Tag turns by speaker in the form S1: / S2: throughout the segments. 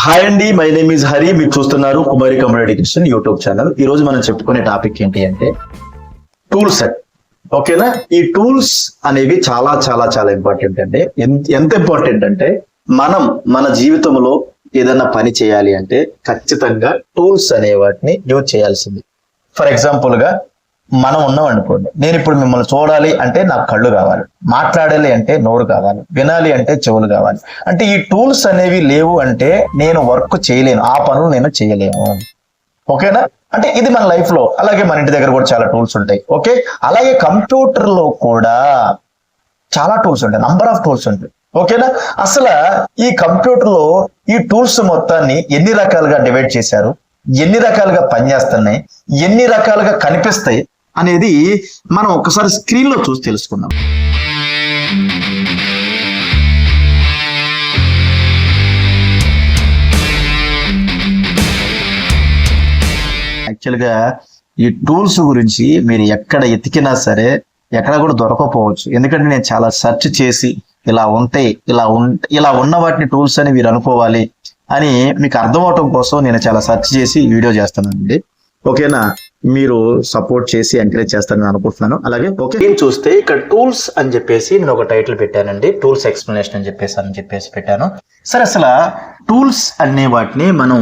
S1: Hi అండి, my name is Hari. మీరు చూస్తున్నారు కుమారి కమ్యూనికేషన్ యూట్యూబ్ ఛానల్. ఈ రోజు మనం చెప్పుకునే టాపిక్ ఏంటి అంటే టూల్స్. ఓకేనా? ఈ టూల్స్ అనేవి చాలా చాలా చాలా ఇంపార్టెంట్ అండి. ఎంత ఇంపార్టెంట్ అంటే మనం మన జీవితంలో ఏదైనా పని చేయాలి అంటే ఖచ్చితంగా టూల్స్ అనే వాటిని యూజ్ చేయాల్సింది. ఫర్ ఎగ్జాంపుల్ గా మనం ఉన్నాం అనుకోండి, నేను ఇప్పుడు మిమ్మల్ని చూడాలి అంటే నాకు కళ్ళు కావాలి, మాట్లాడాలి అంటే నోరు కావాలి, వినాలి అంటే చెవులు కావాలి. అంటే ఈ టూల్స్ అనేవి లేవు అంటే నేను వర్క్ చేయలేను, ఆ పనులు నేను చేయలేను. ఓకేనా? అంటే ఇది మన లైఫ్ లో. అలాగే మన ఇంటి దగ్గర కూడా చాలా టూల్స్ ఉంటాయి. ఓకే, అలాగే కంప్యూటర్ లో కూడా చాలా టూల్స్ ఉంటాయి, నంబర్ ఆఫ్ టూల్స్ ఉంటాయి. ఓకేనా? అసలు ఈ కంప్యూటర్ లో ఈ టూల్స్ మొత్తాన్ని ఎన్ని రకాలుగా డివైడ్ చేశారు, ఎన్ని రకాలుగా పనిచేస్తున్నాయి, ఎన్ని రకాలుగా కనిపిస్తాయి అనేది మనం ఒకసారి స్క్రీన్ లో చూసి తెలుసుకుందాం. యాక్చువల్గా ఈ టూల్స్ గురించి మీరు ఎక్కడ ఎతికినా సరే ఎక్కడ కూడా దొరకపోవచ్చు. ఎందుకంటే నేను చాలా సెర్చ్ చేసి ఇలా ఉంటాయి, ఇలా ఉన్న వాటిని టూల్స్ అని మీరు అనుకోవాలి అని మీకు అర్థం అవటం కోసం నేను చాలా సెర్చ్ చేసి వీడియో చేస్తానండి. ఓకేనా? మీరు సపోర్ట్ చేసి ఎంకరేజ్ చేస్తారని అనుకుంటున్నాను. అలాగే ఓకే, నేను చూస్తే ఇక్కడ టూల్స్ అని చెప్పేసి నేను ఒక టైటిల్ పెట్టానండి, టూల్స్ ఎక్స్ప్లెనేషన్ అని చెప్పేసి పెట్టాను. సరే, అసలు టూల్స్ అనే వాటిని మనం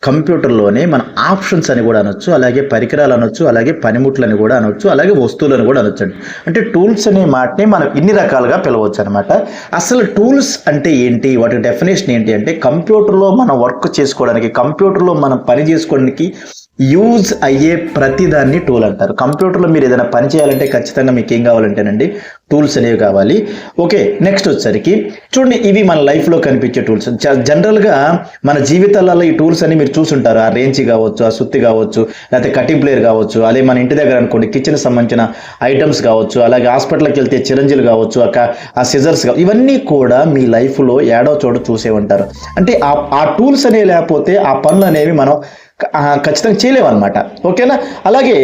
S1: కంప్యూటర్లోనే మన ఆప్షన్స్ అని కూడా అనొచ్చు, అలాగే పరికరాలు అనొచ్చు, అలాగే పనిముట్లని కూడా అనొచ్చు, అలాగే వస్తువులను కూడా అనొచ్చు. అంటే టూల్స్ అనే మాటని మనం ఇన్ని రకాలుగా పిలవచ్చు అనమాట. అసలు టూల్స్ అంటే ఏంటి, వాటి డెఫినేషన్ ఏంటి అంటే కంప్యూటర్లో మనం వర్క్ చేసుకోవడానికి, కంప్యూటర్లో మనం పని చేసుకోవడానికి యూజ్ అయ్యే ప్రతిదాన్ని టూల్ అంటారు. కంప్యూటర్లో మీరు ఏదైనా పని చేయాలంటే ఖచ్చితంగా మీకు ఏం కావాలంటేనండి టూల్స్ అనేవి కావాలి. ఓకే, నెక్స్ట్ వచ్చేసరికి చూడండి, ఇవి మన లైఫ్లో కనిపించే టూల్స్. జనరల్గా మన జీవితాలలో ఈ టూల్స్ అని మీరు చూసుంటారు. ఆ రేంచి కావచ్చు, ఆ సుత్తి కావచ్చు, లేకపోతే కటింగ్ ప్లేయర్ కావచ్చు, అదే మన ఇంటి దగ్గర అనుకోండి కిచెన్ సంబంధించిన ఐటమ్స్ కావచ్చు, అలాగే హాస్పిటల్కి వెళ్తే చిరంజీలు కావచ్చు, ఆ సిజర్స్ కావచ్చు, ఇవన్నీ కూడా మీ లైఫ్లో ఏడో చోట చూసే ఉంటారు. అంటే ఆ టూల్స్ అనేవి లేకపోతే ఆ పనులు అనేవి మనం ఖచ్చితంగా చేయలేమన్నమాట. ఓకేనా? అలాగే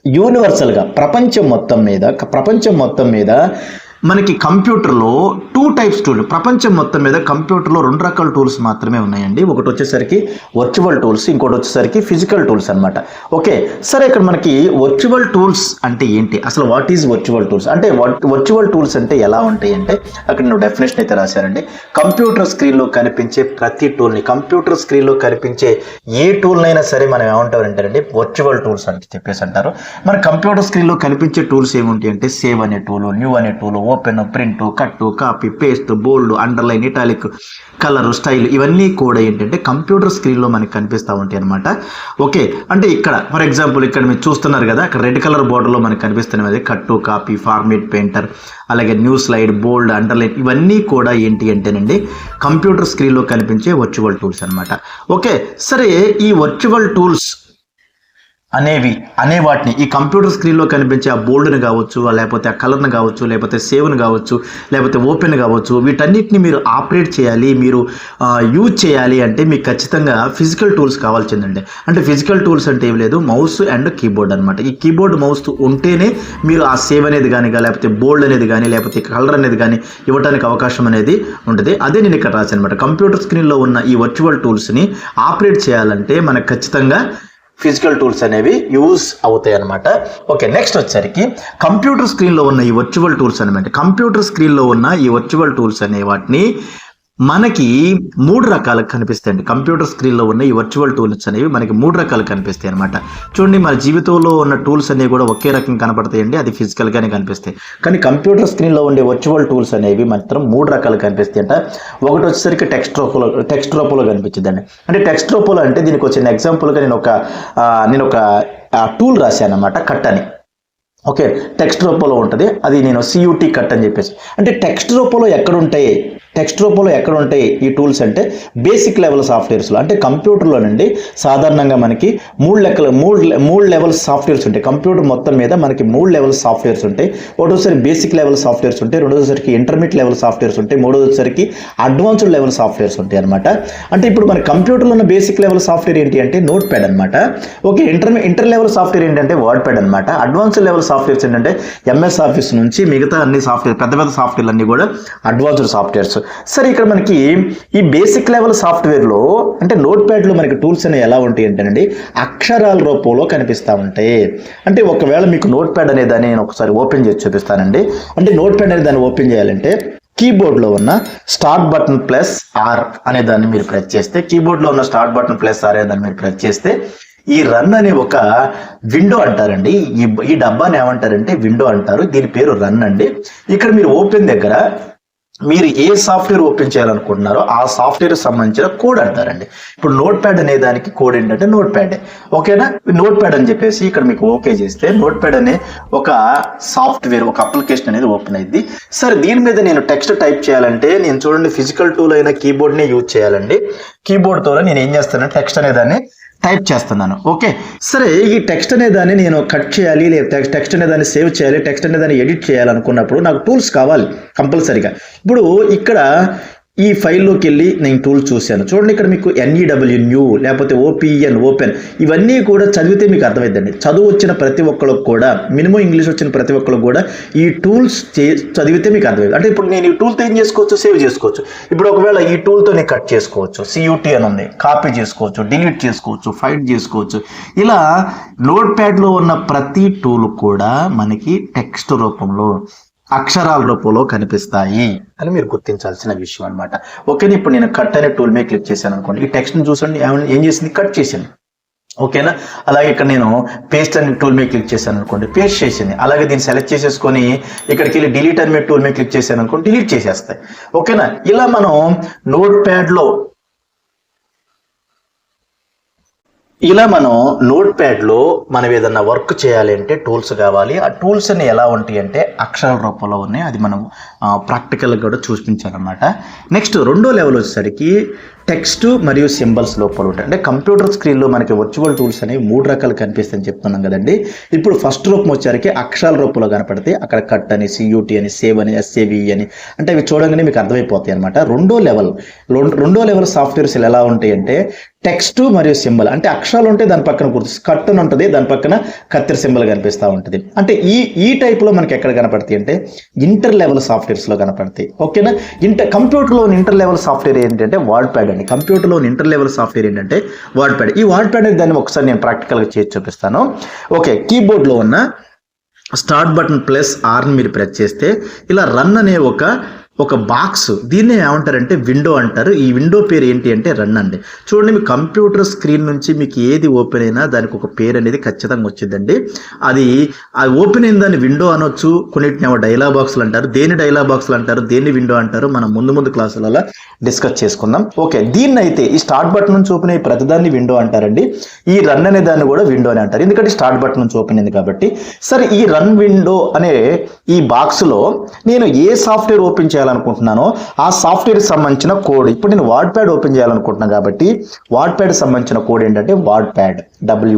S1: యూనివర్సల్గా ప్రపంచం మొత్తం మీద మనకి కంప్యూటర్లో 2 టైప్స్ టూల్. ప్రపంచం మొత్తం మీద కంప్యూటర్లో 2 రకాల టూల్స్ మాత్రమే ఉన్నాయండి. ఒకటి వచ్చేసరికి వర్చువల్ టూల్స్, ఇంకోటి వచ్చేసరికి ఫిజికల్ టూల్స్ అనమాట. ఓకే, సరే, ఇక్కడ మనకి వర్చువల్ టూల్స్ అంటే ఏంటి, అసలు వాట్ ఈజ్ వర్చువల్ టూల్స్ అంటే వర్చువల్ టూల్స్ అంటే ఎలా ఉంటాయి అంటే అక్కడ నేను డెఫినేషన్ అయితే రాశానండి. కంప్యూటర్ స్క్రీన్లో కనిపించే ప్రతి టూల్ని, కంప్యూటర్ స్క్రీన్లో కనిపించే ఏ టూల్నైనా సరే మనం ఏమంటారు అంటారండి వర్చువల్ టూల్స్ అని చెప్పేసి అంటారు. మన కంప్యూటర్ స్క్రీన్లో కనిపించే టూల్స్ ఏముంటాయి అంటే సేవ్ అనే టూల్, న్యూ అనే tool, open, print, cut, copy, paste, bold, underline, italic, colour, style, ఇవన్నీ కూడా ఏంటంటే కంప్యూటర్ స్క్రీన్లో మనకి కనిపిస్తూ ఉంటాయి అనమాట. ఓకే, అంటే ఇక్కడ ఫర్ ఎగ్జాంపుల్ ఇక్కడ మీరు చూస్తున్నారు కదా, అక్కడ రెడ్ కలర్ బోర్డర్లో మనకి కనిపిస్తున్నది కట్టు, కాపీ, ఫార్మేట్, పెయింటర్, అలాగే న్యూ స్లైడ్, బోల్డ్, అండర్లైన్, ఇవన్నీ కూడా ఏంటి అంటేనండి కంప్యూటర్ స్క్రీన్లో కనిపించే వర్చువల్ టూల్స్ అనమాట. ఓకే, సరే, ఈ వర్చువల్ టూల్స్ అనే వాటిని ఈ కంప్యూటర్ స్క్రీన్లో కనిపించే ఆ బోల్డ్ని కావచ్చు, లేకపోతే ఆ కలర్ని కావచ్చు, లేకపోతే సేవ్ని కావచ్చు, లేకపోతే ఓపెన్ కావచ్చు, వీటన్నిటిని మీరు ఆపరేట్ చేయాలి, మీరు యూజ్ చేయాలి అంటే మీకు ఖచ్చితంగా ఫిజికల్ టూల్స్ కావాల్సిందండి. అంటే ఫిజికల్ టూల్స్ అంటే ఏం లేదు, మౌస్ అండ్ కీబోర్డ్ అనమాట. ఈ కీబోర్డ్, మౌస్ ఉంటేనే మీరు ఆ సేవ్ అనేది కానీ, లేకపోతే బోల్డ్ అనేది కానీ, లేకపోతే కలర్ అనేది కానీ ఇవ్వడానికి అవకాశం అనేది ఉంటుంది. అదే నేను ఇక్కడ రాశాను అనమాట. కంప్యూటర్ స్క్రీన్లో ఉన్న ఈ వర్చువల్ టూల్స్ని ఆపరేట్ చేయాలంటే మనకు ఖచ్చితంగా ఫిజికల్ టూల్స్ అనేవి యూజ్ అవుతాయి అనమాట. ఓకే, నెక్స్ట్ వచ్చేసరికి కంప్యూటర్ స్క్రీన్లో ఉన్న ఈ వర్చువల్ టూల్స్ అనమాట. కంప్యూటర్ స్క్రీన్లో ఉన్న ఈ వర్చువల్ టూల్స్ అనే వాటిని మనకి 3 రకాలుగా కనిపిస్తాయండి. కంప్యూటర్ స్క్రీన్లో ఉన్న ఈ వర్చువల్ టూల్స్ అనేవి మనకి 3 రకాలు కనిపిస్తాయి అనమాట. చూడండి, మన జీవితంలో ఉన్న టూల్స్ అనేవి కూడా ఒకే రకం కనపడతాయండి, అది ఫిజికల్గానే కనిపిస్తాయి. కానీ కంప్యూటర్ స్క్రీన్లో ఉండే వర్చువల్ టూల్స్ అనేవి మాత్రం 3 రకాలు కనిపిస్తాయి అంట. ఒకటి వచ్చేసరికి టెక్స్ట్ రూపంలో కనిపించిందండి. అంటే టెక్స్ట్ రూపంలో అంటే దీనికి వచ్చిన ఎగ్జాంపుల్గా నేను ఒక టూల్ రాశాను అనమాట, కట్ అని. ఓకే, టెక్స్ట్ రూపంలో ఉంటుంది, అది నేను CUT కట్ అని చెప్పేసి. అంటే టెక్స్ట్ రూపంలో ఎక్కడ ఉంటాయి ఈ టూల్స్ అంటే బేసిక్ లెవెల్ సాఫ్ట్వేర్స్లో. అంటే కంప్యూటర్లో నుండి సాధారణంగా మనకి 3 లెవెల్ సాఫ్ట్వేర్స్ ఉంటాయి. కంప్యూటర్ మొత్తం మీద మనకి 3 లెవెల్ సాఫ్ట్వేర్స్ ఉంటాయి. ఒకటోసారి బేసిక్ లెవెల్ సాఫ్ట్వేర్స్ ఉంటాయి, రెండోసారికి ఇంటర్మీడియట్ లెవెల్ సాఫ్ట్వేర్స్ ఉంటాయి, మూడోసారికి అడ్వాన్స్డ్ లెవెల్ సాఫ్ట్వేర్స్ ఉంటాయి అనమాట. అంటే ఇప్పుడు మన కంప్యూటర్లో ఉన్న బేసిక్ లెవెల్ సాఫ్ట్వేర్ ఏంటి అంటే నోట్ ప్యాడ్ అనమాట. ఓకే, ఇంటర్ లెవెల్ సాఫ్ట్వేర్ ఏంటంటే వర్డ్ ప్యాడ్ అనమాట. అడ్వాన్స్డ్ లెవెల్ సాఫ్ట్వేర్స్ ఏంటంటే ఎంఎస్ ఆఫీస్ నుంచి మిగతా అన్ని సాఫ్ట్వేర్ పెద్ద పెద్ద సాఫ్ట్వేర్లు అన్ని కూడా అడ్వాన్స్డ్ సాఫ్ట్వేర్స్. సరే ఇక్కడ మనకి ఈ బేసిక్ లెవెల్ సాఫ్ట్వేర్లో అంటే నోట్ ప్యాడ్లో మనకి టూల్స్ అనేవి ఎలా ఉంటాయి అంటేనండి అక్షరాల రూపంలో కనిపిస్తూ ఉంటాయి. అంటే ఒకవేళ మీకు నోట్ ప్యాడ్ అనే దాన్ని నేను ఒకసారి ఓపెన్ చేసి చూపిస్తానండి. అంటే నోట్ ప్యాడ్ అనే దాన్ని ఓపెన్ చేయాలంటే కీబోర్డ్లో ఉన్న స్టార్ట్ బటన్ ప్లస్ ఆర్ అనే దాన్ని మీరు ప్రెస్ చేస్తే, కీబోర్డ్లో ఉన్న స్టార్ట్ బటన్ ప్లస్ ఆర్ అనే దాన్ని మీరు ప్రెస్ చేస్తే ఈ రన్ అనే ఒక విండో అంటారండి. ఈ డబ్బాని ఏమంటారంటే విండో అంటారు. దీని పేరు రన్ అండి. ఇక్కడ మీరు ఓపెన్ దగ్గర మీరు ఏ సాఫ్ట్వేర్ ఓపెన్ చేయాలనుకుంటున్నారో ఆ సాఫ్ట్వేర్ సంబంధించిన కోడ్ అంటారండి. ఇప్పుడు నోట్ ప్యాడ్ అనే దానికి కోడ్ ఏంటంటే నోట్ ప్యాడ్. ఓకేనా, నోట్ ప్యాడ్ అని చెప్పేసి ఇక్కడ మీకు ఓకే చేస్తే నోట్ ప్యాడ్ అనే ఒక సాఫ్ట్వేర్ ఒక అప్లికేషన్ అనేది ఓపెన్ అయింది. సరే దీని మీద నేను టెక్స్ట్ టైప్ చేయాలంటే నేను చూడండి ఫిజికల్ టూల్ అయిన కీబోర్డ్నే యూజ్ చేయాలండి. కీబోర్డ్ ద్వారా నేను ఏం చేస్తానంటే టెక్స్ట్ అనే దాన్ని టైప్ చేస్తున్నాను. ఓకే, సరే ఈ టెక్స్ట్ అనే దాన్ని నేను కట్ చేయాలి, లేదా టెక్స్ట్ అనే దాన్ని సేవ్ చేయాలి, టెక్స్ట్ అనే దాన్ని ఎడిట్ చేయాలనుకున్నప్పుడు నాకు టూల్స్ కావాలి కంపల్సరీగా. ఇప్పుడు ఇక్కడ ఈ ఫైల్లోకి వెళ్ళి నేను టూల్ చూశాను. చూడండి ఇక్కడ మీకు NEW న్యూ లేకపోతే OPN ఓపెన్ ఇవన్నీ కూడా చదివితే మీకు అర్థమైందండి. చదువు వచ్చిన ప్రతి ఒక్కరికి కూడా మినిమం ఇంగ్లీష్ వచ్చిన ప్రతి ఒక్కరికి కూడా ఈ టూల్స్ చదివితే మీకు అర్థమైంది. అంటే ఇప్పుడు నేను ఈ టూల్తో ఏం చేసుకోవచ్చు, సేవ్ చేసుకోవచ్చు. ఇప్పుడు ఒకవేళ ఈ టూల్తో నేను కట్ చేసుకోవచ్చు, CUT అని ఉంది, కాపీ చేసుకోవచ్చు, డిలీట్ చేసుకోవచ్చు, ఫైండ్ చేసుకోవచ్చు. ఇలా నోట్ ప్యాడ్లో ఉన్న ప్రతి టూల్ కూడా మనకి టెక్స్ట్ రూపంలో అక్షరాల రూపంలో కనిపిస్తాయి అని మీరు గుర్తించాల్సిన విషయం అనమాట. ఓకేనా, ఇప్పుడు నేను కట్ అనే టూల్ మీద క్లిక్ చేశాను అనుకోండి, ఈ టెక్స్ట్ని చూసండి ఏం చేసింది, కట్ చేసింది. ఓకేనా, అలాగే ఇక్కడ నేను పేస్ట్ అనే టూల్ మీద క్లిక్ చేశాను అనుకోండి, పేస్ట్ చేసింది. అలాగే దీన్ని సెలెక్ట్ చేసేసుకొని ఇక్కడికి వెళ్ళి డిలీట్ అనే టూల్ మీద క్లిక్ చేశాను అనుకోండి, డిలీట్ చేసేస్తాయి. ఓకేనా, ఇలా మనం నోట్ ప్యాడ్లో మనం ఏదన్నా వర్క్ చేయాలి అంటే టూల్స్ కావాలి. ఆ టూల్స్ అన్ని ఎలా ఉంటాయి అంటే అక్షరాల రూపంలో ఉన్నాయి. అది మనం ప్రాక్టికల్గా కూడా చూపించాలన్నమాట. నెక్స్ట్ రెండో లెవెల్ వచ్చేసరికి టెక్స్ట్ మరియు సింబల్స్ లోపల ఉంటాయి. అంటే కంప్యూటర్ స్క్రీన్లో మనకి వర్చువల్ టూల్స్ అనేవి 3 రకాలు కనిపిస్తాయని చెప్తున్నాం కదండి. ఇప్పుడు ఫస్ట్ రూపం వచ్చేసరికి అక్షరాల రూపంలో కనపడితే అక్కడ కట్ అని, CUT అని, సేవ్ అని, SAVE అని అంటే అవి చూడగానే మీకు అర్థమైపోతాయి అనమాట. రెండో లెవెల్ సాఫ్ట్వేర్స్ ఎలా ఉంటాయి అంటే టెక్స్ట్ మరియు సింబల్. అంటే అక్షరాలు ఉంటే దాని పక్కన కట్ అని ఉంటుంది, దాని పక్కన కత్తెర సింబల్ కనిపిస్తూ ఉంటుంది. అంటే ఈ టైప్లో మనకి ఎక్కడ కనపడతాయి అంటే ఇంటర్ లెవెల్ సాఫ్ట్వేర్స్లో కనపడతాయి. ఓకేనా, కంప్యూటర్లో ఇంటర్ లెవెల్ సాఫ్ట్వేర్ ఏంటంటే వర్డ్ ప్యాడ్ అండి. కంప్యూటర్లో ఇంటర్ లెవెల్ సాఫ్ట్వేర్ ఏంటంటే వర్డ్ ప్యాడ్. ఈ వర్డ్ ప్యాడ్ దాన్ని ఒకసారి నేను ప్రాక్టికల్గా చేసి చూపిస్తాను. ఓకే, కీబోర్డ్లో ఉన్న స్టార్ట్ బటన్ ప్లస్ ఆర్ని మీరు ప్రెస్ చేస్తే ఇలా రన్ అనే ఒక బాక్స్, దీన్నే ఏమంటారంటే విండో అంటారు. ఈ విండో పేరు ఏంటి అంటే రన్ అండి. చూడండి మీ కంప్యూటర్ స్క్రీన్ నుంచి మీకు ఏది ఓపెన్ అయినా దానికి ఒక పేరు అనేది ఖచ్చితంగా వచ్చిందండి. అది ఓపెన్ అయిన దాన్ని విండో అనొచ్చు, కొన్నిటిని ఏమో డైలాగ్ బాక్స్లు అంటారు. దేని డైలాగ్ బాక్స్లు అంటారు, దేన్ని విండో అంటారు, మనం ముందు క్లాసులలో డిస్కస్ చేసుకుందాం. ఓకే, దీన్ని అయితే ఈ స్టార్ట్ బటన్ నుంచి ఓపెన్ అయ్యి ప్రతిదాన్ని విండో అంటారండి. ఈ రన్ అనే దాన్ని కూడా విండో అని అంటారు, ఎందుకంటే స్టార్ట్ బటన్ నుంచి ఓపెన్ అయింది కాబట్టి. సరే ఈ రన్ విండో అనే ఈ బాక్స్లో నేను ఏ సాఫ్ట్వేర్ ఓపెన్ చేయాలనుకుంటున్నానో ఆ సాఫ్ట్వేర్ సంబంధించిన కోడ్, ఇప్పుడు నేను వర్డ్ ప్యాడ్ ఓపెన్ చేయాలనుకుంటున్నాను కాబట్టి వర్డ్ ప్యాడ్ సంబంధించిన కోడ్ ఏంటంటే word pad,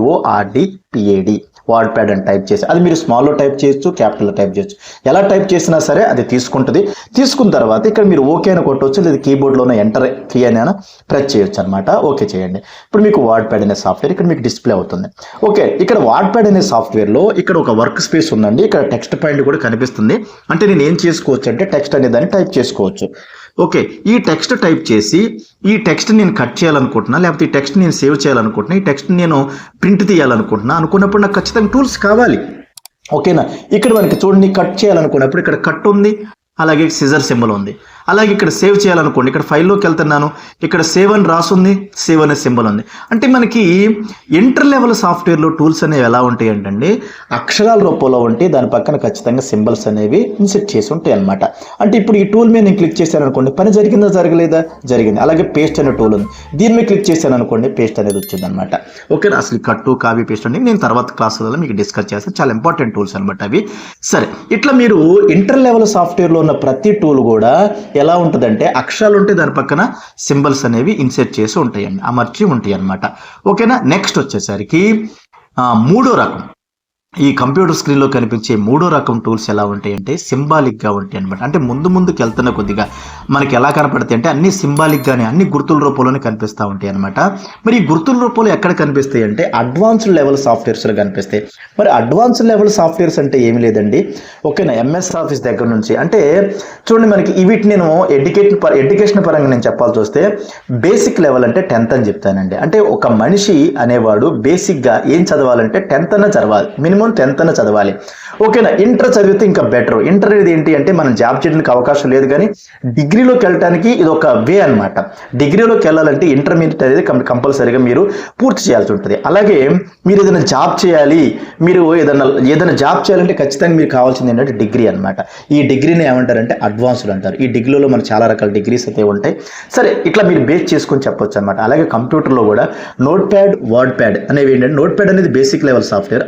S1: WORDPAD word pad అని టైప్ చేసి, అది మీరు స్మాల్లో టైప్ చేయొచ్చు, క్యాపిటల్లో టైప్ చేయొచ్చు, ఎలా టైప్ చేసినా సరే అది తీసుకుంటుంది. తీసుకున్న తర్వాత ఇక్కడ మీరు ఓకే అని కొట్టవచ్చు, లేదా కీబోర్డ్లోనే ఎంటర్ కీ అని ప్రెస్ చేయొచ్చు అనమాట. ఓకే చేయండి. ఇప్పుడు మీకు వర్డ్ ప్యాడ్ అనే సాఫ్ట్వేర్ ఇక్కడ మీకు డిస్ప్లే అవుతుంది. ఓకే, ఇక్కడ వర్డ్ ప్యాడ్ అనే సాఫ్ట్వేర్లో ఇక్కడ ఒక వర్క్ స్పేస్ ఉందండి. ఇక్కడ టెక్స్ట్ పాయింట్ కూడా కనిపిస్తుంది. అంటే నేను ఏం చేసుకోవచ్చు అంటే టెక్స్ట్ అనే దాన్ని టైప్ చేసుకోవచ్చు. ఓకే, ఈ టెక్స్ట్ టైప్ చేసి ఈ టెక్స్ట్ నేను కట్ చేయాలనుకుంటున్నా, లేకపోతే ఈ టెక్స్ట్ నేను సేవ్ చేయాలనుకుంటున్నా, ఈ టెక్స్ట్ నేను ప్రింట్ తీయాలనుకుంటున్నా అనుకున్నప్పుడు నాకు ఖచ్చితంగా టూల్స్ కావాలి. ఓకేనా, ఇక్కడ మనకి చూడండి కట్ చేయాలనుకున్నప్పుడు ఇక్కడ కట్ ఉంది, అలాగే సిజర్ సింబల్ ఉంది. అలాగే ఇక్కడ సేవ్ చేయాలనుకోండి, ఇక్కడ ఫైల్లోకి వెళ్తున్నాను, ఇక్కడ సేవ్ అని రాసుంది, సేవ్ అనే సింబల్ ఉంది. అంటే మనకి ఇంటర్ లెవెల్ సాఫ్ట్వేర్లో టూల్స్ అనేవి ఎలా ఉంటాయి అంటే అక్షరాల రూపంలో ఉంటే దాని పక్కన ఖచ్చితంగా సింబల్స్ అనేవి ఇన్సెట్ చేసి ఉంటాయి అనమాట. అంటే ఇప్పుడు ఈ టూల్ మీద నేను క్లిక్ చేశాను అనుకోండి, పని జరిగిందా జరగలేదా, జరిగింది. అలాగే పేస్ట్ అనే టూల్ ఉంది, దీని మీద క్లిక్ చేశాను అనుకోండి, పేస్ట్ అనేది వచ్చింది అనమాట. ఓకే, అసలు కట్టు కాపీ పేస్ట్ అంటే నేను తర్వాత క్లాసులలో మీకు డిస్కస్ చేస్తాను, చాలా ఇంపార్టెంట్ టూల్స్ అనమాట అవి. సరే, ఇట్లా మీరు ఇంటర్ లెవెల్ సాఫ్ట్వేర్లో ఉన్న ప్రతి టూల్ కూడా ఎలా ఉంటుందంటే అక్షరాలు ఉంటే దాని పక్కన సింబల్స్ అనేవి ఇన్సెట్ చేసి ఉంటాయండి, అమర్చి ఉంటాయి అనమాట. ఓకేనా, నెక్స్ట్ వచ్చేసరికి మూడో రకం ఈ కంప్యూటర్ స్క్రీన్లో కనిపించే మూడో రకం టూల్స్ ఎలా ఉంటాయంటే సింబాలిక్గా ఉంటాయి అనమాట. అంటే ముందుకు వెళ్తున్న కొద్దిగా మనకి ఎలా కనపడతాయి అంటే అన్ని సింబాలిక్గానే అన్ని గుర్తుల రూపంలోనే కనిపిస్తూ ఉంటాయి అనమాట. మరి ఈ గుర్తుల రూపంలో ఎక్కడ కనిపిస్తాయి అంటే అడ్వాన్స్డ్ లెవెల్ సాఫ్ట్వేర్స్లో కనిపిస్తాయి. మరి అడ్వాన్స్డ్ లెవెల్ సాఫ్ట్వేర్స్ అంటే ఏమి లేదండి, ఓకేనా, ఎంఎస్ ఆఫీస్ దగ్గర నుంచి అంటే చూడండి మనకి వీటిని నేను ఎడ్యుకేషన్ పరంగా నేను చెప్పాల్సి వస్తే బేసిక్ లెవెల్ అంటే 10th అని చెప్తానండి. అంటే ఒక మనిషి అనేవాడు బేసిక్గా ఏం చదవాలంటే 10th అన్న చదవాలి, మినిమం 10th అన్న చదవాలి, ఓకేనా. ఇంటర్ చదివితే ఇంకా బెటర్. ఇంటర్ అనేది ఏంటి అంటే మనం జాబ్ చేయడానికి అవకాశం లేదు, కానీ డిగ్రీలోకి వెళ్ళడానికి ఇది ఒక వే అనమాట. డిగ్రీలోకి వెళ్ళాలంటే ఇంటర్మీడియట్ అనేది కంపల్సరీగా మీరు పూర్తి చేయాల్సి ఉంటుంది. అలాగే మీరు ఏదైనా జాబ్ చేయాలి, మీరు ఏదైనా జాబ్ చేయాలంటే ఖచ్చితంగా మీకు కావాల్సింది ఏంటంటే డిగ్రీ అనమాట. ఈ డిగ్రీని ఏమంటారంటే అడ్వాన్స్డ్ అంటారు. ఈ డిగ్రీలో మనకు చాలా రకాల డిగ్రీస్ అయితే ఉంటాయి. సరే, ఇట్లా మీరు బేస్ చేసుకొని చెప్పొచ్చు అనమాట. అలాగే కంప్యూటర్లో కూడా నోట్ ప్యాడ్, వర్డ్ ప్యాడ్ అనేవి ఏంటంటే నోట్ ప్యాడ్ అనేది basic level software,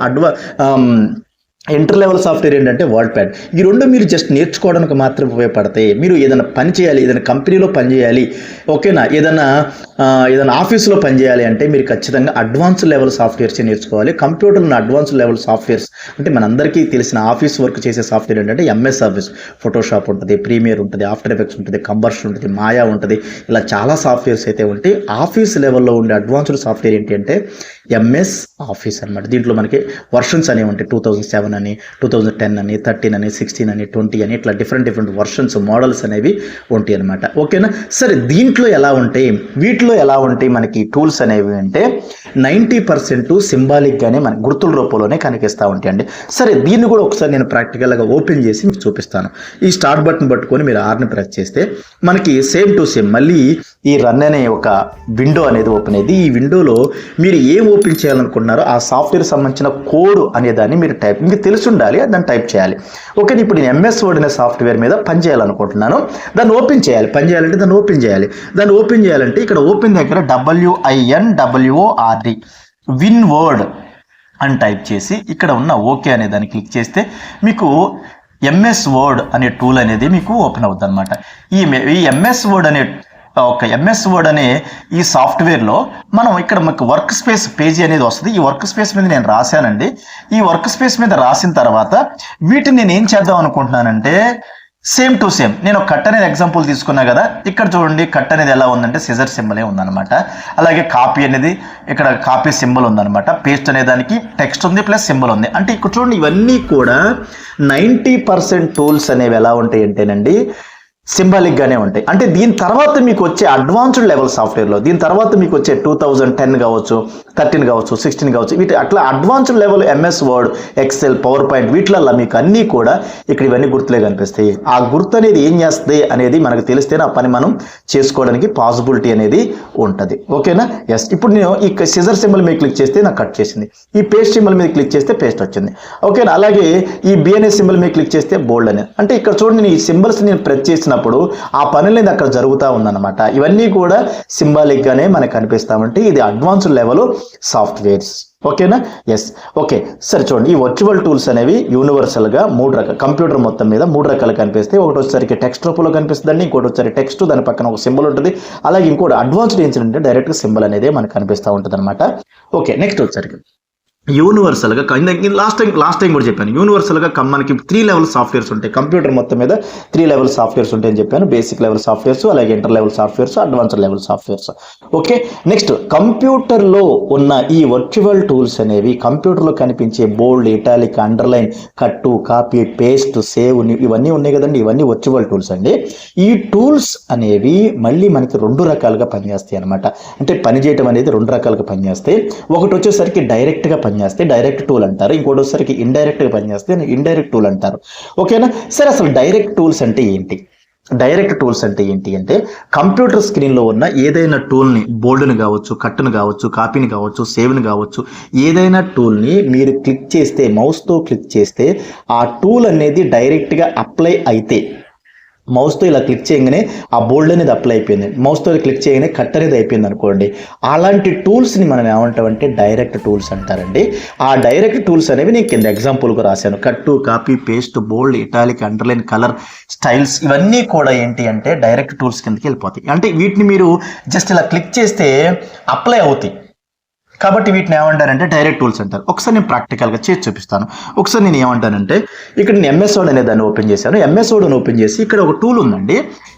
S1: inter level software ఏంటంటే వర్డ్ ప్యాడ్. ఈ రెండు మీరు జస్ట్ నేర్చుకోవడానికి మాత్రం ఉపయోగపడతాయి. మీరు ఏదైనా పని చేయాలి, ఏదైనా కంపెనీలో పని చేయాలి, ఓకేనా, ఏదైనా ఆఫీస్లో పని చేయాలి అంటే మీరు ఖచ్చితంగా అడ్వాన్స్డ్ లెవెల్ సాఫ్ట్వేర్స్ నేర్చుకోవాలి. కంప్యూటర్లో అడ్వాన్స్డ్ లెవెల్ సాఫ్ట్వేర్స్ అంటే మనందరికీ తెలిసిన ఆఫీస్ వర్క్ చేసే సాఫ్ట్వేర్ ఏంటంటే ఎంఎస్ ఆఫీస్, ఫోటోషాప్ ఉంటుంది, ప్రీమియర్ ఉంటుంది, ఆఫ్టర్ ఎఫెక్ట్స్ ఉంటుంది, కంబర్షన్ ఉంటుంది, మాయా ఉంటుంది, ఇలా చాలా సాఫ్ట్వేర్స్ అయితే ఉంటాయి. ఆఫీస్ లెవెల్లో ఉండే అడ్వాన్స్డ్ సాఫ్ట్వేర్ ఏంటి అంటే ఎంఎస్ ఆఫీస్ అనమాట. దీంట్లో మనకి వర్షన్స్ అనేవి ఉంటాయి, 2007 అని, 2010 అని, 13 అని, 16 అని, 20 అని, ఇట్లా డిఫరెంట్ వర్షన్స్, మోడల్స్ అనేవి ఉంటాయి అనమాట. ఓకేనా. సరే, దీంట్లో ఎలా ఉంటాయి, వీటిలో ఎలా ఉంటాయి మనకి టూల్స్ అనేవి అంటే 90% సింబాలిక్గానే మన గుర్తుల రూపంలోనే కనిపిస్తూ ఉంటాయండి. సరే, దీన్ని కూడా ఒకసారి నేను ప్రాక్టికల్గా ఓపెన్ చేసి మీకు చూపిస్తాను. ఈ స్టార్ట్ బటన్ పట్టుకొని మీరు ఆర్ని ప్రెస్ చేస్తే మనకి సేమ్ టు సేమ్ మళ్ళీ ఈ రన్ అనే ఒక విండో అనేది ఓపెన్ అయ్యింది. ఈ విండోలో మీరు ఏం ఓపెన్ చేయాలనుకుంటున్నారో ఆ సాఫ్ట్వేర్ సంబంధించిన కోడ్ అనే దాన్ని మీరు మీకు తెలిసి ఉండాలి, దాన్ని టైప్ చేయాలి. ఓకే, ఇప్పుడు నేను ఎంఎస్ వర్డ్ అనే సాఫ్ట్వేర్ మీద పని చేయాలనుకుంటున్నాను, దాన్ని ఓపెన్ చేయాలి. పని చేయాలంటే దాన్ని ఓపెన్ చేయాలి. దాన్ని ఓపెన్ చేయాలంటే ఇక్కడ ఓపెన్ దగ్గర WINWORD విన్ వర్డ్ అని టైప్ చేసి ఇక్కడ ఉన్న ఓకే అనే దాన్ని క్లిక్ చేస్తే మీకు ఎంఎస్ వర్డ్ అనే టూల్ అనేది మీకు ఓపెన్ అవుతుంది అనమాట. ఈ ఎంఎస్ వర్డ్ అనే అనే ఈ సాఫ్ట్వేర్లో మనం ఇక్కడ మీకు వర్క్ స్పేస్ పేజీ అనేది వస్తుంది. ఈ వర్క్ స్పేస్ మీద నేను రాశానండి. ఈ వర్క్ స్పేస్ మీద రాసిన తర్వాత వీటిని నేను ఏం చేద్దాం అనుకుంటున్నానంటే సేమ్ టు సేమ్ నేను కట్ అనేది ఎగ్జాంపుల్ తీసుకున్నా కదా, ఇక్కడ చూడండి కట్ అనేది ఎలా ఉందంటే సిజర్ సింబలే ఉందన్నమాట. అలాగే కాపీ అనేది ఇక్కడ కాపీ సింబల్ ఉందన్నమాట. పేస్ట్ అనే దానికి టెక్స్ట్ ఉంది ప్లస్ సింబల్ ఉంది. అంటే ఇక్కడ చూడండి ఇవన్నీ కూడా 90% టూల్స్ అనేవి ఎలా ఉంటాయి అంటేనండి సింబాలిక్గానే ఉంటాయి. అంటే దీని తర్వాత మీకు వచ్చే అడ్వాన్స్డ్ లెవెల్ సాఫ్ట్వేర్లో దీని తర్వాత మీకు వచ్చే 2010 కావచ్చు, 13 కావచ్చు, 16 కావచ్చు, వీటి అట్లా advanced level MS Word, Excel, power point వీటిలలో మీకు అన్నీ కూడా ఇక్కడ ఇవన్నీ గుర్తులే కనిపిస్తాయి. ఆ గుర్తు అనేది ఏం చేస్తుంది అనేది మనకు తెలిస్తేనే ఆ పని మనం చేసుకోవడానికి పాసిబిలిటీ అనేది ఉంటుంది. ఓకేనా. ఎస్, ఇప్పుడు నేను ఈ సిజర్ సింబల్ మీద క్లిక్ చేస్తే నాకు కట్ చేసింది. ఈ పేస్ట్ సింబల్ మీద క్లిక్ చేస్తే పేస్ట్ వచ్చింది. ఓకేనా. అలాగే ఈ బిఎన్ఏ సింబల్ మీద క్లిక్ చేస్తే బోల్డ్ అనేది. అంటే ఇక్కడ చూడండి నేను ఈ సింబల్స్ నేను ప్రెస్ చేసిన ఆ పనులు అక్కడ జరుగుతూ ఉందన్నమాట. ఇవన్నీ కూడా సింబాలిక్ గానే మనకు కనిపిస్తా ఉంటే ఇది అడ్వాన్స్డ్ లెవెల్ సాఫ్ట్వేర్స్. ఓకేనా. Yes, okay. సరే చూడండి, ఈ వర్చువల్ టూల్స్ అనేవి యూనివర్సల్ గా 3 రకాలు, కంప్యూటర్ మొత్తం మీద 3 రకాలు కనిపిస్తాయి. ఒకటి వచ్చేసరికి టెక్స్ట్ రూపంలో కనిపిస్తుందండి, ఇంకోటి వచ్చేసరికి టెక్స్ట్, దాని పక్కన ఒక సింబల్ ఉంటుంది. అలాగే ఇంకోటి అడ్వాన్స్డ్ ఏంటంటే డైరెక్ట్ గా సింబల్ అనేది మనకు కనిపిస్తూ ఉంటుంది అనమాట. ఓకే, నెక్స్ట్ వచ్చేసరికి యూనివర్సల్గా లాస్ట్ టైం కూడా చెప్పాను, యూనివర్సల్గా మనకి 3 లెవెల్ సాఫ్ట్వేర్స్ ఉంటాయి. కంప్యూటర్ మొత్తం మీద 3 లెవెల్ సాఫ్ట్వేర్స్ ఉంటాయని చెప్పాను. బేసిక్ లెవెల్ సాఫ్ట్వేర్స్, అలాగే inter level softwares, advanced level softwares. Okay, next కంప్యూటర్లో ఉన్న ఈ వర్చువల్ టూల్స్ అనేవి కంప్యూటర్లో కనిపించే బోల్డ్, ఇటాలిక్, అండర్లైన్, కట్టు, కాపీ, పేస్ట్, సేవ్ ఇవన్నీ ఉన్నాయి కదండి, ఇవన్నీ వర్చువల్ టూల్స్ అండి. ఈ టూల్స్ అనేవి మళ్ళీ మనకి 2 రకాలుగా పనిచేస్తాయి అనమాట. అంటే పనిచేయటం అనేది 2 రకాలుగా పనిచేస్తాయి. ఒకటి వచ్చేసరికి డైరెక్ట్గా పనిచేస్తే డైరెక్ట్ టూల్ అంటారు, ఇంకోటి వచ్చేసరికి ఇండైరెక్ట్గా పనిచేస్తే ఇండైరెక్ట్ టూల్ అంటారు. ఓకేనా. సరే, అసలు డైరెక్ట్ టూల్స్ అంటే ఏంటి? డైరెక్ట్ టూల్స్ అంటే ఏంటి అంటే కంప్యూటర్ స్క్రీన్లో ఉన్న ఏదైనా టూల్ని, బోల్డ్ని కావచ్చు, కట్టును కావచ్చు, కాపీని కావచ్చు, సేవ్ని కావచ్చు, ఏదైనా టూల్ని మీరు క్లిక్ చేస్తే, మౌస్తో క్లిక్ చేస్తే ఆ టూల్ అనేది డైరెక్ట్గా అప్లై అయితే, మౌస్తో ఇలా క్లిక్ చేయగానే ఆ బోల్డ్ అనేది అప్లై అయిపోయింది, మౌస్తో క్లిక్ చేయగానే కట్ అనేది అయిపోయింది అనుకోండి, అలాంటి టూల్స్ని మనం ఏమంటామంటే డైరెక్ట్ టూల్స్ అంటారండి. ఆ డైరెక్ట్ టూల్స్ అనేవి నేను కింద ఎగ్జాంపుల్గా రాశాను. కట్టు, కాపీ, పేస్ట్, బోల్డ్, ఇటాలిక్, అండర్లైన్, కలర్, స్టైల్స్ ఇవన్నీ కూడా ఏంటి అంటే డైరెక్ట్ టూల్స్ కిందకి వెళ్ళిపోతాయి. అంటే వీటిని మీరు జస్ట్ ఇలా క్లిక్ చేస్తే అప్లై అవుతాయి. కాబట్టి వీటిని ఏమంటారంటే డైరెక్ట్ టూల్స్ అంటారు. ఒకసారి నేను ప్రాక్టికల్గా చేసి చూపిస్తాను. ఒకసారి నేను ఏమంటానంటే ఇక్కడ నేను ఎంఎస్ వర్డ్ అనే దాన్ని ఓపెన్ చేశాను. ఎంఎస్ వర్డ్ ఓపెన్ చేసి ఇక్కడ ఒక టూల్ ఉందండి.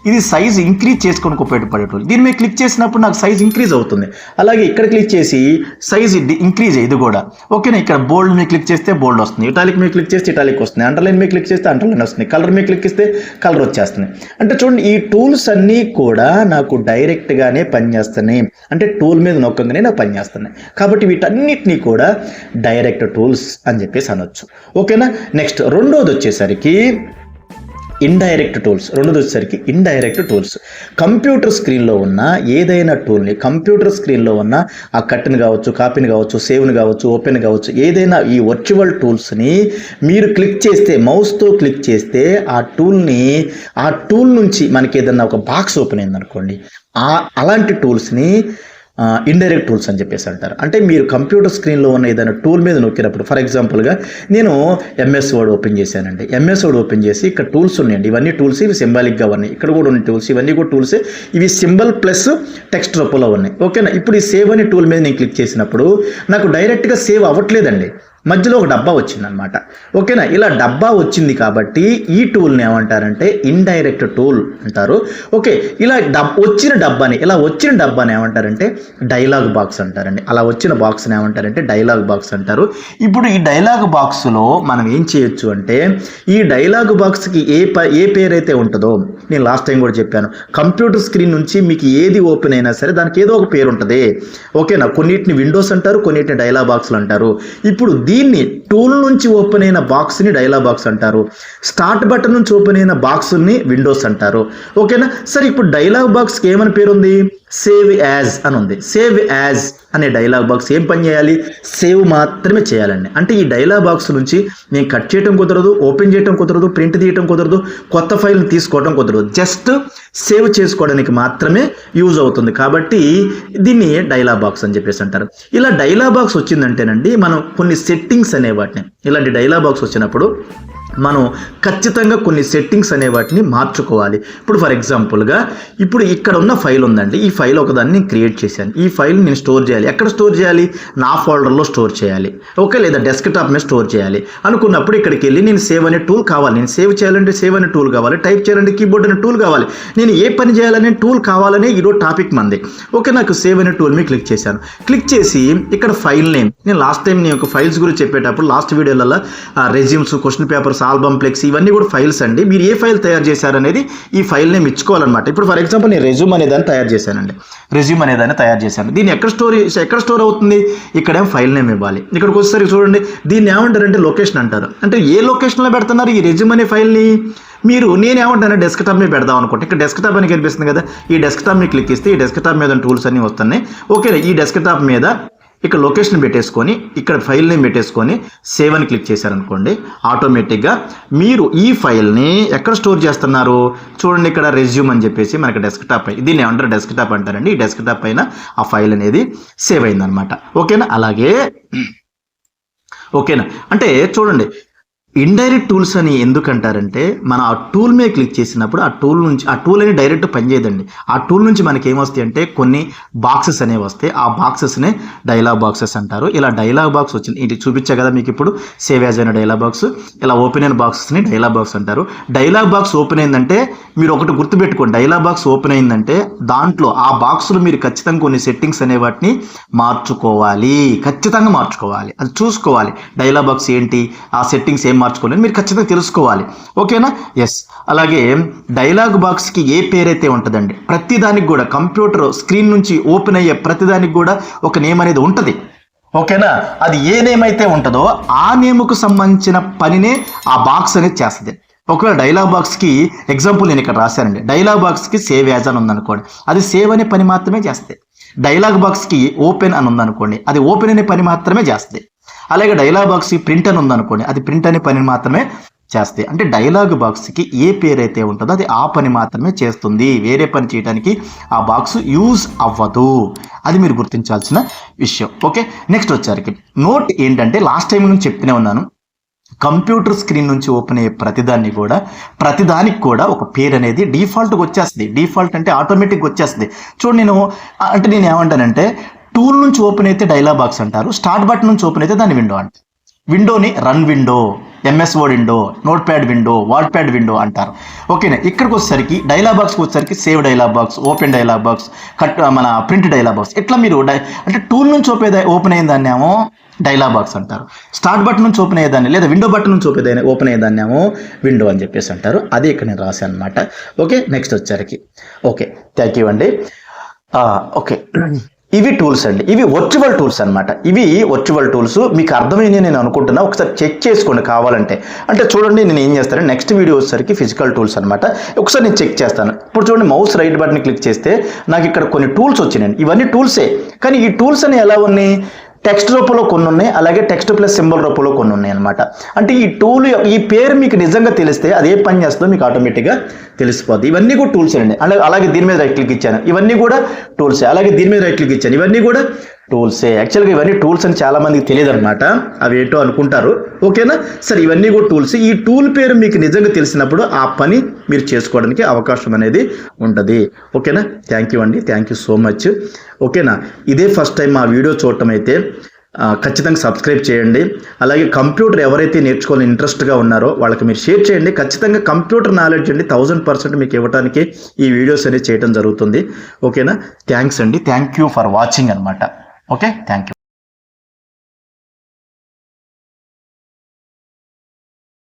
S1: ఇది సైజ్ ఇంక్రీజ్ చేసుకోవడానికి ఉపయోగపడే టూల్. దీని మీద క్లిక్ చేసినప్పుడు నాకు సైజ్ ఇంక్రీజ్ అవుతుంది. అలాగే ఇక్కడ క్లిక్ చేసి సైజ్ ఇంక్రీజ్ ఇది కూడా ఓకేనా. ఇక్కడ బోల్డ్ మీద క్లిక్ చేస్తే బోల్డ్ వస్తుంది, ఇటాలిక్ మీద క్లిక్ చేస్తే ఇటాలిక్ వస్తుంది, అండర్లైన్ మీద క్లిక్ చేస్తే అండర్లైన్ వస్తుంది, కలర్ మీద క్లిక్ చేస్తే కలర్ వచ్చేస్తుంది. అంటే చూడండి ఈ టూల్స్ అన్నీ కూడా నాకు డైరెక్ట్గానే పనిచేస్తున్నాయి. అంటే టూల్ మీద నొక్కగానే నాకు పనిచేస్తున్నాయి. కాబట్టి వీటన్నిటినీ కూడా డైరెక్ట్ టూల్స్ అని చెప్పేసి అనొచ్చు. ఓకేనా. నెక్స్ట్ రెండోది వచ్చేసరికి indirect tools. Indirect tools computer స్క్రీన్లో ఉన్న ఏదైనా టూల్ని, కంప్యూటర్ స్క్రీన్లో ఉన్న ఆ కట్ని కావచ్చు, కాపీని కావచ్చు, సేవ్ని కావచ్చు, ఓపెన్ కావచ్చు, ఏదైనా ఈ వర్చువల్ టూల్స్ని మీరు క్లిక్ చేస్తే, మౌస్తో క్లిక్ చేస్తే ఆ టూల్ నుంచి మనకి ఏదైనా ఒక బాక్స్ ఓపెన్ అయిందనుకోండి, అలాంటి టూల్స్ని ఇండైరెక్ట్ టూల్స్ అని చెప్పేసి అంటారు. అంటే మీరు కంప్యూటర్ స్క్రీన్లో ఉన్న ఏదైనా టూల్ మీద నొక్కినప్పుడు, ఫర్ ఎగ్జాంపుల్గా నేను ఎంఎస్ వర్డ్ ఓపెన్ చేశానండి. ఎంఎస్ వర్డ్ ఓపెన్ చేసి ఇక్కడ టూల్స్ ఉన్నాయండి. ఇవన్నీ టూల్స్, ఇవి సింబాలిక్గా ఉన్నాయి. ఇక్కడ కూడా ఉన్న టూల్స్, ఇవన్నీ కూడా టూల్సే. ఇవి సింబల్ ప్లస్ టెక్స్ట్ రూపంలో ఉన్నాయి. ఓకేనా. ఇప్పుడు ఈ సేవ్ అనే టూల్ మీద నేను క్లిక్ చేసినప్పుడు నాకు డైరెక్ట్గా సేవ్ అవ్వట్లేదండి, మధ్యలో ఒక డబ్బా వచ్చిందనమాట. ఓకేనా. ఇలా డబ్బా వచ్చింది కాబట్టి ఈ టూల్ని ఏమంటారంటే ఇండైరెక్ట్ టూల్ అంటారు. ఓకే. ఇలా వచ్చిన డబ్బాని ఏమంటారంటే డైలాగ్ బాక్స్ అంటారండి. అలా వచ్చిన బాక్స్ని ఏమంటారంటే డైలాగ్ బాక్స్ అంటారు. ఇప్పుడు ఈ డైలాగ్ బాక్స్లో మనం ఏం చేయొచ్చు అంటే, ఈ డైలాగ్ బాక్స్కి ఏ పేరు అయితే ఉంటుందో, నేను లాస్ట్ టైం కూడా చెప్పాను, కంప్యూటర్ స్క్రీన్ నుంచి మీకు ఏది ఓపెన్ అయినా సరే దానికి ఏదో ఒక పేరు ఉంటుంది. ఓకేనా. కొన్నిటిని విండోస్ అంటారు, కొన్నిటిని డైలాగ్ బాక్స్లు అంటారు. ఇప్పుడు దీన్ని టూల్ నుంచి ఓపెన్ అయిన బాక్స్ని డైలాగ్ బాక్స్ అంటారు. స్టార్ట్ బటన్ నుంచి ఓపెన్ అయిన బాక్స్ని విండోస్ అంటారు. ఓకేనా. సరే ఇప్పుడు డైలాగ్ బాక్స్కి ఏమని పేరు ఉంది? సేవ్ యాజ్ అని ఉంది. సేవ్ యాజ్ అనే డైలాగ్ బాక్స్ ఏం పని చేయాలి? సేవ్ మాత్రమే చేయాలండి. అంటే ఈ డైలాగ్ బాక్స్ నుంచి నేను కట్ చేయడం కుదరదు, ఓపెన్ చేయడం కుదరదు, ప్రింట్ తీయడం కుదరదు, కొత్త ఫైల్ని తీసుకోవడం కుదరదు. జస్ట్ సేవ్ చేసుకోవడానికి మాత్రమే యూజ్ అవుతుంది. కాబట్టి దీన్ని డైలాగ్ బాక్స్ అని చెప్పేసి అంటారు. ఇలా డైలాగ్ బాక్స్ వచ్చిందంటేనండి మనం కొన్ని సెట్టింగ్స్ అనే వాటిని, ఇలాంటి డైలాగ్ బాక్స్ వచ్చినప్పుడు మనం ఖచ్చితంగా కొన్ని సెట్టింగ్స్ అనే వాటిని మార్చుకోవాలి. ఇప్పుడు ఫర్ ఎగ్జాంపుల్గా ఇప్పుడు ఇక్కడ ఉన్న ఫైల్ ఉందండి. ఈ ఫైల్ ఒకదాన్ని నేను క్రియేట్ చేశాను. ఈ ఫైల్ నేను స్టోర్ చేయాలి. ఎక్కడ స్టోర్ చేయాలి? నా ఫోల్డర్లో స్టోర్ చేయాలి. ఓకే. లేదా డెస్క్టాప్ మీద స్టోర్ చేయాలి అనుకున్నప్పుడు ఇక్కడికి వెళ్ళి నేను సేవ్ అనే టూల్ కావాలి. నేను సేవ్ చేయాలంటే సేవ్ అనే టూల్ కావాలి, టైప్ చేయాలంటే కీబోర్డ్ అనే టూల్ కావాలి. నేను ఏ పని చేయాలనే టూల్ కావాలనే ఈరోజు టాపిక్ మంది. ఓకే. నాకు సేవ్ అనే టూల్ మీద క్లిక్ చేశాను. క్లిక్ చేసి ఇక్కడ ఫైల్ నేమ్, నేను లాస్ట్ టైం నేను ఒక ఫైల్స్ గురించి చెప్పేటప్పుడు లాస్ట్ వీడియోలలో రెజ్యూమ్స్, క్వశ్చన్ పేపర్స్, ఆల్బమ్, ప్లెక్స్ ఇవన్నీ కూడా ఫైల్స్ అండి. మీరు ఏ ఫైల్ తయారు చేశారనేది ఈ ఫైల్ నేమ్ ఇచ్చుకోవాలన్నమాట. ఇప్పుడు ఫర్ ఎగ్జాంపుల్ నేను రెజ్యూమ్ అనేదాన్ని తయారు చేశాను. దీన్ని ఎక్కడ స్టోర్ అవుతుంది? ఇక్కడేం ఫైల్ నేమ్ ఇవ్వాలి. ఇక్కడికి వచ్చేసరికి చూడండి, దీన్ని ఏమంటారంటే లొకేషన్ అంటారు. అంటే ఏ లొకేషన్లో పెడుతున్నారు ఈ రెజ్యూమ్ అనే ఫైల్ని? నేనేమంటాను డెస్క్టాప్ మీద పెడదాం అనుకుంటే ఇక్కడ డెస్క్టాప్ అని కనిపిస్తుంది కదా, ఈ డెస్క్టాప్ మీద క్లిక్ చేస్తే ఈ డెస్క్టాప్ మీద టూల్స్ అన్నీ వస్తున్నాయి. ఓకే. ఈ డెస్క్టాప్ మీద ఇక్కడ లొకేషన్ పెట్టేసుకొని ఇక్కడ ఫైల్ నేమ్ పెట్టేసుకొని సేవ్ అని క్లిక్ చేశారనుకోండి, ఆటోమేటిక్గా మీరు ఈ ఫైల్ని ఎక్కడ స్టోర్ చేస్తున్నారు? చూడండి ఇక్కడ రెజ్యూమ్ అని చెప్పేసి మనకి డెస్క్టాప్, దీన్ని ఏమంటారు డెస్క్టాప్ అంటారండి. ఈ డెస్క్టాప్ పైన ఆ ఫైల్ అనేది సేవ్ అయిందనమాట. ఓకేనా. అలాగే ఓకేనా. అంటే చూడండి ఇండైరెక్ట్ టూల్స్ అని ఎందుకంటారంటే, మనం ఆ టూల్ మీద క్లిక్ చేసినప్పుడు ఆ టూల్ అని డైరెక్ట్ పనిచేయదండి. ఆ టూల్ నుంచి మనకి ఏమొస్తాయి అంటే కొన్ని బాక్సెస్ అనేవి వస్తాయి. ఆ బాక్సెస్నే డైలాగ్ బాక్సెస్ అంటారు. ఇలా డైలాగ్ బాక్స్ వచ్చింది, ఇది చూపించా కదా మీకు ఇప్పుడు, సేవ్ యాజ్ అయిన డైలాగ్ బాక్స్, ఇలా ఓపెన్ అయిన బాక్సెస్ని డైలాగ్ బాక్స్ అంటారు. డైలాగ్ బాక్స్ ఓపెన్ అయిందంటే మీరు ఒకటి గుర్తుపెట్టుకోండి, డైలాగ్ బాక్స్ ఓపెన్ అయిందంటే దాంట్లో ఆ బాక్స్లో మీరు ఖచ్చితంగా కొన్ని సెట్టింగ్స్ అనే వాటిని ఖచ్చితంగా మార్చుకోవాలి. అది చూసుకోవాలి డైలాగ్ బాక్స్ ఏంటి, ఆ సెట్టింగ్స్ ఏం మార్చుకోవాలి మీరు ఖచ్చితంగా తెలుసుకోవాలి. ఓకేనా. ఎస్. అలాగే డైలాగ్ బాక్స్కి ఏ పేరైతే ఉంటుందండి, ప్రతిదానికి కూడా కంప్యూటర్ స్క్రీన్ నుంచి ఓపెన్ అయ్యే ప్రతిదానికి కూడా ఒక నేమ్ అనేది ఉంటుంది. ఓకేనా. అది ఏ నేమ్ అయితే ఉంటుందో ఆ నేమ్కు సంబంధించిన పనినే ఆ బాక్స్ అనేది చేస్తుంది. ఒకవేళ డైలాగ్ బాక్స్కి ఎగ్జాంపుల్ నేను ఇక్కడ రాశానండి, డైలాగ్ బాక్స్కి సేవ్ యాజ్ అని ఉందనుకోండి, అది సేవ్ అనే పని మాత్రమే చేస్తుంది. డైలాగ్ బాక్స్కి ఓపెన్ అని ఉందనుకోండి, అది ఓపెన్ అనే పని మాత్రమే చేస్తుంది. అలాగే డైలాగ్ బాక్స్కి ప్రింట్ అని ఉందనుకోండి, అది ప్రింట్ అనే పని మాత్రమే చేస్తాయి. అంటే డైలాగ్ బాక్స్కి ఏ పేరు అయితే ఉంటుందో అది ఆ పని మాత్రమే చేస్తుంది, వేరే పని చేయడానికి ఆ బాక్స్ యూజ్ అవ్వదు. అది మీరు గుర్తించాల్సిన విషయం. ఓకే. నెక్స్ట్ వచ్చేసరికి నోట్ ఏంటంటే, లాస్ట్ టైం నుంచి చెప్తూనే ఉన్నాను, కంప్యూటర్ స్క్రీన్ నుంచి ఓపెన్ అయ్యే ప్రతిదానికి కూడా ఒక పేరు అనేది డిఫాల్ట్గా వచ్చేస్తుంది. డిఫాల్ట్ అంటే ఆటోమేటిక్గా వచ్చేస్తుంది. చూడండి, నేను ఏమంటానంటే టూల్ నుంచి ఓపెన్ అయితే డైలాగ్ బాక్స్ అంటారు, స్టార్ట్ బటన్ నుంచి ఓపెన్ అయితే దాన్ని విండో అంటారు. విండోని run window, MS Word window, note pad window, wall pad window అంటారు. ఓకేనా. ఇక్కడికి వచ్చేసరికి డైలాగ్ బాక్స్కి వచ్చేసరికి save dialog box, open dialog box, మన ప్రింట్ డైలాగ్ బాక్స్, ఇట్లా మీరు అంటే టూల్ నుంచి ఓపెన్ అయ్యేదాన్ని ఏమో డైలాగ్ బాక్స్ అంటారు, స్టార్ట్ బటన్ నుంచి ఓపెన్ అయ్యేదాన్ని లేదా విండో బటన్ నుంచి ఓపెన్ అయ్యేదాన్ని ఏమో విండో అని చెప్పేసి అంటారు. అదే ఇక్కడ నేను రాశాను అనమాట. ఓకే, నెక్స్ట్ వచ్చేసరికి ఓకే, థ్యాంక్ యూ అండి. ఓకే, ఇవి టూల్స్ అండి, ఇవి వర్చువల్ టూల్స్ అనమాట. ఇవి వర్చువల్ టూల్స్ మీకు అర్థమైంది నేను అనుకుంటున్నా. ఒకసారి చెక్ చేసుకోండి కావాలంటే. అంటే చూడండి నేను ఏం చేస్తాను, నెక్స్ట్ వీడియో వచ్చేసరికి ఫిజికల్ టూల్స్ అనమాట. ఒకసారి నేను చెక్ చేస్తాను. ఇప్పుడు చూడండి, మౌస్ రైట్ బటన్ క్లిక్ చేస్తే నాకు ఇక్కడ కొన్ని టూల్స్ వచ్చినాయి. ఇవన్నీ టూల్సే, కానీ ఈ టూల్స్ అని ఎలా ఉన్నాయి, టెక్స్ట్ రూపంలో కొన్ని ఉన్నాయి, అలాగే టెక్స్ట్ ప్లస్ సింబల్ రూపంలో కొన్ని ఉన్నాయి అనమాట. అంటే ఈ టూల్ ఈ పేరు మీకు నిజంగా తెలిస్తే అది ఏ పని చేస్తుందో మీకు ఆటోమేటిక్గా తెలిసిపోద్ది. ఇవన్నీ కూడా టూల్స్ అండి. అలాగే దీని మీద రైట్ క్లిక్ ఇచ్చాను, ఇవన్నీ కూడా టూల్సే. అలాగే దీని మీద రైట్ క్లిక్ ఇచ్చాను, ఇవన్నీ కూడా టూల్సే. యాక్చువల్గా ఇవన్నీ టూల్స్ అని చాలా మందికి తెలియదు అనమాట, అవి ఏంటో అనుకుంటారు. ఓకేనా. సరే, ఇవన్నీ కూడా టూల్స్. ఈ టూల్ పేరు మీకు నిజంగా తెలిసినప్పుడు ఆ పని మీరు చేసుకోవడానికి అవకాశం అనేది ఉంటుంది. ఓకేనా. థ్యాంక్ యూ అండి, థ్యాంక్ యూ సో మచ్. ఓకేనా. ఇదే ఫస్ట్ టైం మా వీడియో చూడటం అయితే ఖచ్చితంగా సబ్స్క్రైబ్ చేయండి. అలాగే కంప్యూటర్ ఎవరైతే నేర్చుకోవాలని ఇంట్రెస్ట్గా ఉన్నారో వాళ్ళకి మీరు షేర్ చేయండి. ఖచ్చితంగా కంప్యూటర్ నాలెడ్జ్ అండి 1000% మీకు ఇవ్వడానికి ఈ వీడియోస్ అనేది చేయడం జరుగుతుంది. ఓకేనా. థ్యాంక్స్ అండి, థ్యాంక్ యూ ఫర్ వాచింగ్ అనమాట. Okay, thank you.